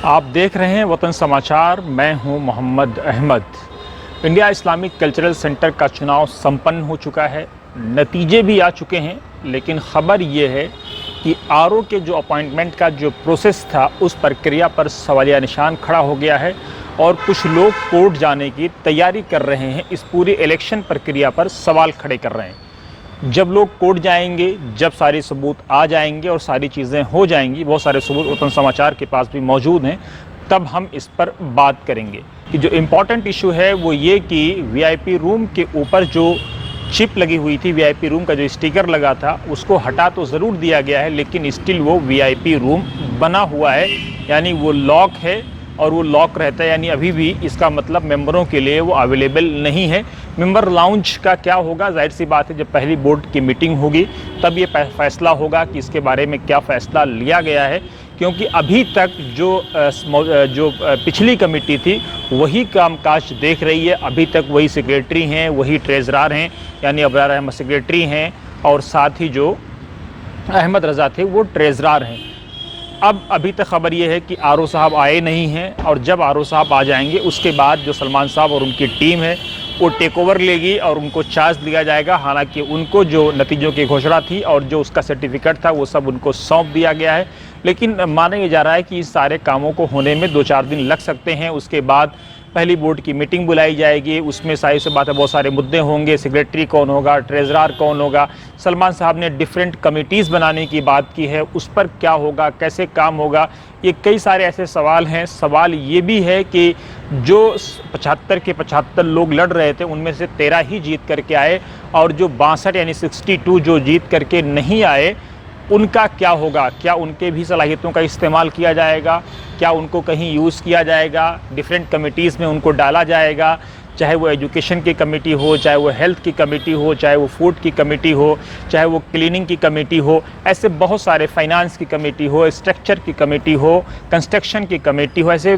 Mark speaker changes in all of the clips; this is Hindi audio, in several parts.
Speaker 1: आप देख रहे हैं वतन समाचार। मैं हूं Mohammad Ahmad. India Islamic cultural centre का चुनाव संपन्न हो चुका है, नतीजे भी आ चुके हैं, लेकिन ख़बर ये है कि आरओ के जो अपॉइंटमेंट का जो प्रोसेस था उस प्रक्रिया पर सवालिया निशान खड़ा हो गया है और कुछ लोग कोर्ट जाने की तैयारी कर रहे हैं। इस पूरी इलेक्शन प्रक्रिया पर सवाल खड़े कर रहे हैं। जब लोग कोर्ट जाएंगे, जब सारे सबूत आ जाएंगे और सारी चीज़ें हो जाएंगी, बहुत सारे सबूत वतन समाचार के पास भी मौजूद हैं, तब हम इस पर बात करेंगे। कि जो इम्पॉर्टेंट इशू है वो ये कि वीआईपी रूम के ऊपर जो चिप लगी हुई थी, वीआईपी रूम का जो स्टिकर लगा था, उसको हटा तो ज़रूर दिया गया है, लेकिन स्टिल वो वीआईपी रूम बना हुआ है, यानी वो लॉक है और वो लॉक रहता है, यानी अभी भी इसका मतलब मेंबरों के लिए वो अवेलेबल नहीं है। मेंबर लाउंज का क्या होगा, जाहिर सी बात है जब पहली बोर्ड की मीटिंग होगी तब ये फैसला होगा कि इसके बारे में क्या फ़ैसला लिया गया है, क्योंकि अभी तक जो पिछली कमेटी थी वही कामकाज देख रही है। अभी तक वही सेक्रेटरी हैं, वही ट्रेजरार हैं, यानी अबरार अहमद सेक्रेटरी हैं और साथ ही जो अहमद रज़ा थे वो ट्रेजरार हैं। अब अभी तक ख़बर ये है कि आरओ साहब आए नहीं हैं और जब आरओ साहब आ जाएंगे उसके बाद जो सलमान साहब और उनकी टीम है वो टेक ओवर लेगी और उनको चार्ज दिया जाएगा। हालांकि उनको जो नतीजों की घोषणा थी और जो उसका सर्टिफिकेट था वो सब उनको सौंप दिया गया है, लेकिन माना ये जा रहा है कि इस सारे कामों को होने में 2-4 दिन लग सकते हैं। उसके बाद पहली बोर्ड की मीटिंग बुलाई जाएगी, उसमें सारी से बातें, बहुत सारे मुद्दे होंगे, सेक्रेटरी कौन होगा, ट्रेजरार कौन होगा। सलमान साहब ने डिफरेंट कमिटीज़ बनाने की बात की है, उस पर क्या होगा, कैसे काम होगा, ये कई सारे ऐसे सवाल हैं। सवाल ये भी है कि जो 75 के 75 लोग लड़ रहे थे उनमें से 13 ही जीत करके आए और जो 62 यानी 62 जो जीत करके नहीं आए उनका क्या होगा। क्या उनके भी सलाहियतों का इस्तेमाल किया जाएगा, क्या उनको कहीं यूज़ किया जाएगा, डिफरेंट कमिटीज़ में उनको डाला जाएगा, चाहे वो एजुकेशन की कमेटी हो, चाहे वो हेल्थ की कमेटी हो, चाहे वो फूड की कमेटी हो, चाहे वो क्लीनिंग की कमेटी हो, ऐसे बहुत सारे, फाइनेंस की कमेटी हो, स्ट्रक्चर की कमेटी हो, कंस्ट्रक्शन की कमेटी हो, ऐसे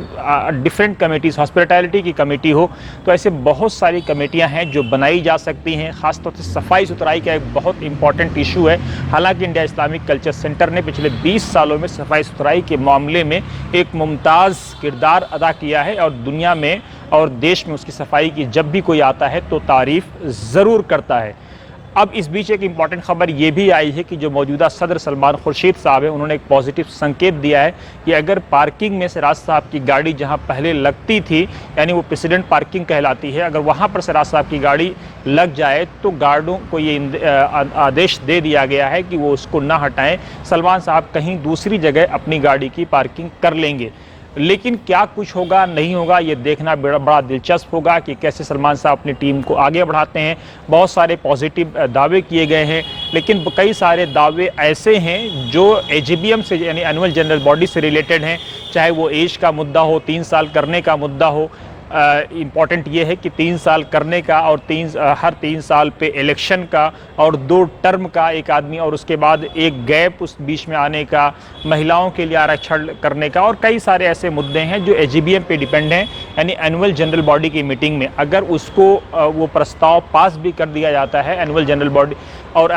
Speaker 1: डिफरेंट कमेटीज़, हॉस्पिटैलिटी की कमेटी हो, तो ऐसे बहुत सारी कमेटियां हैं जो बनाई जा सकती हैं। ख़ासतौर से सफाई सुथराई का एक बहुत इंपॉर्टेंट इशू है। हालांकि इंडिया इस्लामिक कल्चर सेंटर ने पिछले 20 सालों में सफाई सुथराई के मामले में एक मुमताज़ किरदार अदा किया है और दुनिया में और देश में उसकी सफाई की जब भी कोई आता है तो तारीफ़ ज़रूर करता है। अब इस बीच एक इम्पॉर्टेंट ख़बर ये भी आई है कि जो मौजूदा सदर सलमान खुर्शीद साहब हैं, उन्होंने एक पॉजिटिव संकेत दिया है कि अगर पार्किंग में सिराज साहब की गाड़ी जहां पहले लगती थी, यानी वो प्रेसिडेंट पार्किंग कहलाती है, अगर वहां पर सिराज साहब की गाड़ी लग जाए तो गार्डों को ये आदेश दे दिया गया है कि वो उसको ना हटाएं। सलमान साहब कहीं दूसरी जगह अपनी गाड़ी की पार्किंग कर लेंगे। लेकिन क्या कुछ होगा नहीं होगा ये देखना बड़ा दिलचस्प होगा कि कैसे सलमान साहब अपनी टीम को आगे बढ़ाते हैं। बहुत सारे पॉजिटिव दावे किए गए हैं, लेकिन कई सारे दावे ऐसे हैं जो एजीबीएम से, यानी एनुअल जनरल बॉडी से रिलेटेड हैं, चाहे वो एज का मुद्दा हो, 3 साल करने का मुद्दा हो। इम्पॉर्टेंट ये है कि 3 साल करने का और हर 3 साल पे इलेक्शन का और 2 टर्म का एक आदमी, और उसके बाद एक गैप उस बीच में आने का, महिलाओं के लिए आरक्षण करने का, और कई सारे ऐसे मुद्दे हैं जो एजीबीएम पे डिपेंड हैं। यानी एनुअल जनरल बॉडी की मीटिंग में अगर उसको वो प्रस्ताव पास भी कर दिया जाता है, एनुअल जनरल बॉडी, और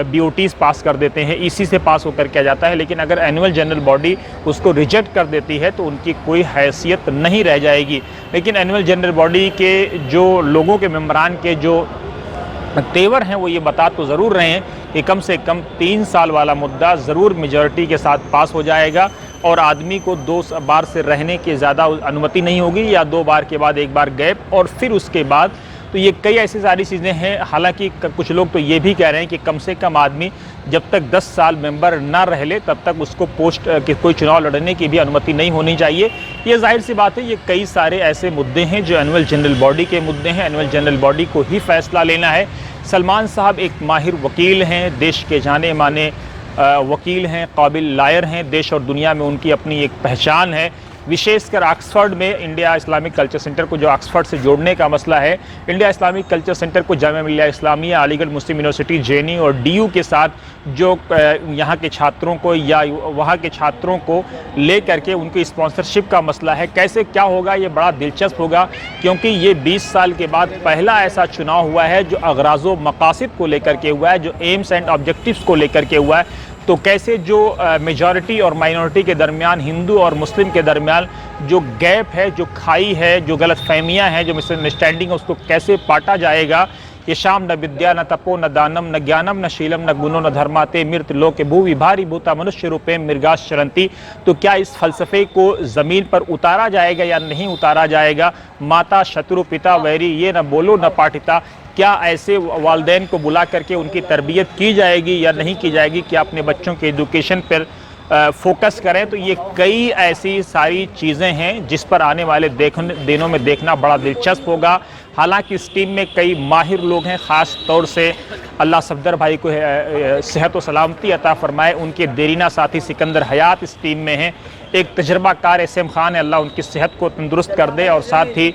Speaker 1: बीओटीज़ पास कर देते हैं, ईसी से पास होकर किया जाता है, लेकिन अगर एनुअल जनरल बॉडी उसको रिजेक्ट कर देती है तो उनकी कोई हैसियत नहीं रह जाएगी। लेकिन एनुअल जनरल बॉडी के जो लोगों के मेंबरान के जो तेवर हैं वो ये बता तो ज़रूर रहे हैं कि कम से कम 3 साल वाला मुद्दा ज़रूर मेजॉरिटी के साथ पास हो जाएगा और आदमी को 2 बार से रहने की ज़्यादा अनुमति नहीं होगी, या 2 बार के बाद 1 बार गैप और फिर उसके बाद। तो ये कई ऐसी सारी चीज़ें हैं। हालांकि कुछ लोग तो ये भी कह रहे हैं कि कम से कम आदमी जब तक 10 साल मेंबर ना रह ले तब तक उसको पोस्ट के कोई चुनाव लड़ने की भी अनुमति नहीं होनी चाहिए। ये जाहिर सी बात है, ये कई सारे ऐसे मुद्दे हैं जो एनुअल जनरल बॉडी के मुद्दे हैं। एनुअल जनरल बॉडी को ही फैसला लेना है। सलमान साहब एक माहिर वकील हैं, देश के जाने माने वकील हैं, काबिल लायर हैं, देश और दुनिया में उनकी अपनी एक पहचान है। विशेषकर ऑक्सफर्ड में इंडिया इस्लामिक कल्चर सेंटर को जो ऑक्सफर्ड से जोड़ने का मसला है, इंडिया इस्लामिक कल्चर सेंटर को जामिया मिलिया इस्लामिया, अलीगढ़ मुस्लिम यूनिवर्सिटी, जेएनयू और डीयू के साथ जो यहाँ के छात्रों को या वहाँ के छात्रों को ले करके उनकी स्पॉन्सरशिप का मसला है, कैसे क्या होगा ये बड़ा दिलचस्प होगा, क्योंकि ये 20 साल के बाद पहला ऐसा चुनाव हुआ है जो अगराज़ो मकासिद को लेकर के हुआ है, जो एम्स एंड ऑब्जेक्टिव्स को लेकर के हुआ है। तो कैसे जो मेजॉरिटी और माइनॉरिटी के दरमियान, हिंदू और मुस्लिम के दरमियान जो गैप है, जो खाई है, जो गलतफहमियां हैं, जो मिसअंडरस्टैंडिंग है, उसको कैसे पाटा जाएगा। ये शाम न विद्या न तपो न दानम न ज्ञानम न शीलम न गुणो न धर्माते मृत लोके भू विभारी भूता मनुष्य रूपे मृगास चरंती। तो क्या इस फलसफे को ज़मीन पर उतारा जाएगा या नहीं उतारा जाएगा। माता शत्रु पिता वैरी ये न बोलो न पाठिता, क्या ऐसे वालिदैन को बुला करके उनकी तरबियत की जाएगी या नहीं की जाएगी, क्या अपने बच्चों के एजुकेशन पर फोकस करें। तो ये कई ऐसी सारी चीज़ें हैं जिस पर आने वाले दिनों में देखना बड़ा दिलचस्प होगा। हालांकि इस टीम में कई माहिर लोग हैं, ख़ास तौर से अल्लाह सफदर भाई को सेहत व सलामती अता फरमाए, उनके देरीना साथी सिकंदर हयात इस टीम में हैं। एक तजर्बाकार एसएम खान है, अल्लाह उनकी सेहत को तंदुरुस्त कर दे, और साथ ही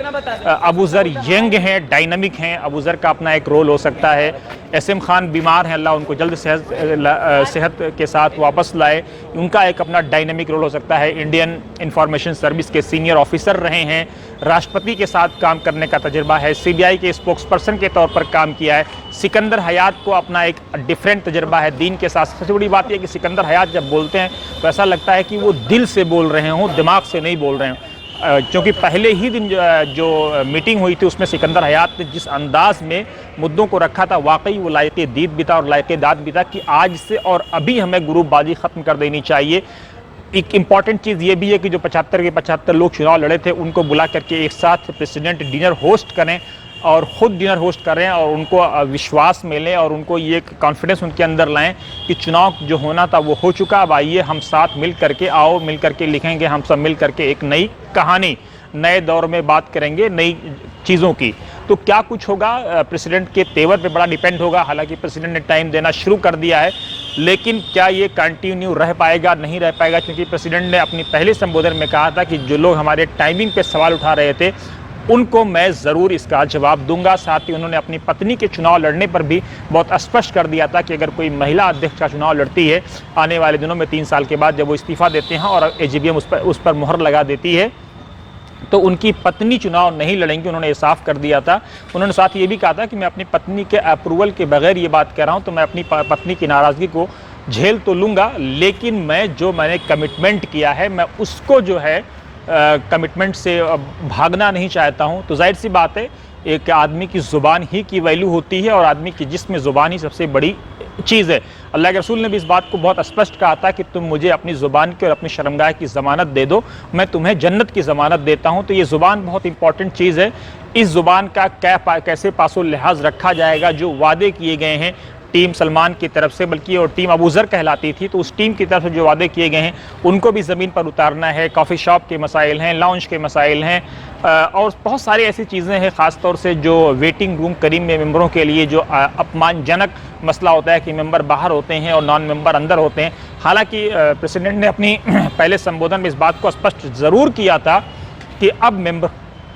Speaker 1: अबूज़र यंग हैं, डायनामिक हैं, अबूज़र का अपना एक रोल हो सकता है। एसएम खान बीमार हैं, अल्लाह उनको जल्द सेहत के साथ वापस लाए, उनका एक अपना डायनामिक रोल हो सकता है। इंडियन इंफॉर्मेशन सर्विस के सीनियर ऑफिसर रहे हैं, राष्ट्रपति के साथ काम करने का तजर्बा है, सीबीआई के स्पोक्स पर्सन के तौर पर काम किया है। सिकंदर हयात को अपना एक डिफरेंट तजर्बा है दीन के साथ। सबसे बड़ी बात यह कि सिकंदर हयात जब बोलते हैं तो ऐसा लगता है कि वो दिल से बोल रहे हों, दिमाग से नहीं बोल रहे हैं। क्योंकि पहले ही दिन जो मीटिंग हुई थी उसमें सिकंदर हयात ने जिस अंदाज में मुद्दों को रखा था, वाकई वो लायके दीद भी था और लायके दाद भी था कि आज से और अभी हमें ग्रुपबाजी ख़त्म कर देनी चाहिए। एक इम्पॉर्टेंट चीज़ ये भी है कि जो 75 के 75 लोग चुनाव लड़े थे उनको बुला करके एक साथ प्रेसिडेंट डिनर होस्ट करें और ख़ुद डिनर होस्ट करें और उनको विश्वास मिले और उनको ये कॉन्फिडेंस उनके अंदर लाएं कि चुनाव जो होना था वो हो चुका। अब आइए हम साथ मिल करके, आओ मिल करके लिखेंगे हम सब मिल करके एक नई कहानी, नए दौर में बात करेंगे नई चीज़ों की। तो क्या कुछ होगा प्रेसिडेंट के तेवर पे बड़ा डिपेंड होगा। हालांकि प्रेसिडेंट ने टाइम देना शुरू कर दिया है, लेकिन क्या ये कंटिन्यू रह पाएगा, नहीं रह पाएगा। क्योंकि प्रेसिडेंट ने अपनी पहले संबोधन में कहा था कि जो लोग हमारे टाइमिंग पे सवाल उठा रहे थे उनको मैं ज़रूर इसका जवाब दूंगा। साथ ही उन्होंने अपनी पत्नी के चुनाव लड़ने पर भी बहुत स्पष्ट कर दिया था कि अगर कोई महिला अध्यक्ष का चुनाव लड़ती है आने वाले दिनों में 3 साल के बाद जब वो इस्तीफ़ा देते हैं और एजीबीएम उस पर मुहर लगा देती है तो उनकी पत्नी चुनाव नहीं लड़ेंगी। उन्होंने ये साफ कर दिया था। उन्होंने साथ ये भी कहा था कि मैं अपनी पत्नी के अप्रूवल के बगैर ये बात कह रहा हूँ, तो मैं अपनी पत्नी की नाराज़गी को झेल तो लूँगा, लेकिन मैंने कमिटमेंट किया है मैं उसको जो है कमिटमेंट से भागना नहीं चाहता हूँ। तो जाहिर सी बात है एक आदमी की ज़ुबान ही की वैल्यू होती है और आदमी की जिस्म ज़ुबान ही सबसे बड़ी चीज़ है। अल्लाह के रसूल ने भी इस बात को बहुत स्पष्ट कहा था कि तुम मुझे अपनी ज़ुबान की और अपनी शर्मगाह की ज़मानत दे दो, मैं तुम्हें जन्नत की ज़मानत देता हूँ। तो ये ज़ुबान बहुत इंपॉर्टेंट चीज़ है। इस ज़ुबान का कैसे पासो लिहाज रखा जाएगा। जो वादे किए गए हैं टीम सलमान की तरफ से, बल्कि और टीम अबूज़र कहलाती थी, तो उस टीम की तरफ से जो वादे किए गए हैं उनको भी ज़मीन पर उतारना है। कॉफ़ी शॉप के मसाइल हैं, लाउंज के मसाइल हैं और बहुत सारी ऐसी चीज़ें हैं। ख़ास तौर से जो वेटिंग रूम करीब में मेंबरों के लिए जो अपमानजनक मसला होता है कि मेंबर बाहर होते हैं और नॉन मेंबर अंदर होते हैं। हालांकि प्रेसिडेंट ने अपनी पहले संबोधन में इस बात को स्पष्ट ज़रूर किया था कि अब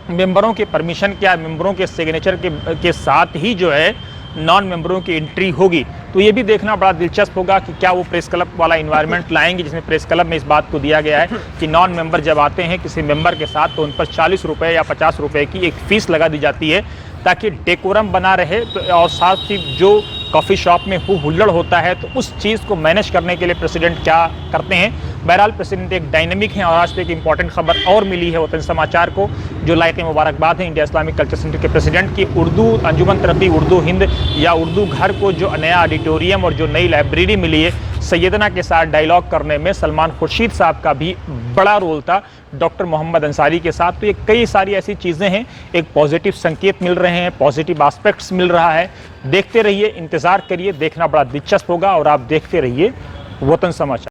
Speaker 1: मेंबरों के परमिशन क्या, मेंबरों के सिग्नेचर के साथ ही जो है नॉन मेंबरों की एंट्री होगी। तो ये भी देखना बड़ा दिलचस्प होगा कि क्या वो प्रेस क्लब वाला इन्वायरमेंट लाएंगे जिसमें प्रेस क्लब में इस बात को दिया गया है कि नॉन मेंबर जब आते हैं किसी मेंबर के साथ तो उन पर 40 रुपये या 50 रुपये की एक फ़ीस लगा दी जाती है ताकि डेकोरम बना रहे। तो और साथ ही जो कॉफ़ी शॉप में हुल्लड़ होता है तो उस चीज़ को मैनेज करने के लिए प्रेसिडेंट क्या करते हैं। बहरहाल प्रेसिडेंट एक डायनेमिक है और आज एक इंपॉर्टेंट खबर और मिली है वतन समाचार को, जो लायक मुबारकबाद है इंडिया इस्लामिक कल्चर सेंटर के प्रेसिडेंट की उर्दू अंजुमन तरक्की उर्दू हिंद या उर्दू घर को जो नया ऑडिटोरियम और जो नई लाइब्रेरी मिली है, सैयदना के साथ डायलॉग करने में सलमान खुर्शीद साहब का भी बड़ा रोल था डॉक्टर मोहम्मद अंसारी के साथ। तो ये कई सारी ऐसी चीज़ें हैं, एक पॉजिटिव संकेत मिल रहे हैं, पॉजिटिव एस्पेक्ट्स मिल रहा है। देखते रहिए, इंतज़ार करिए, देखना बड़ा दिलचस्प होगा और आप देखते रहिए वतन समाचार।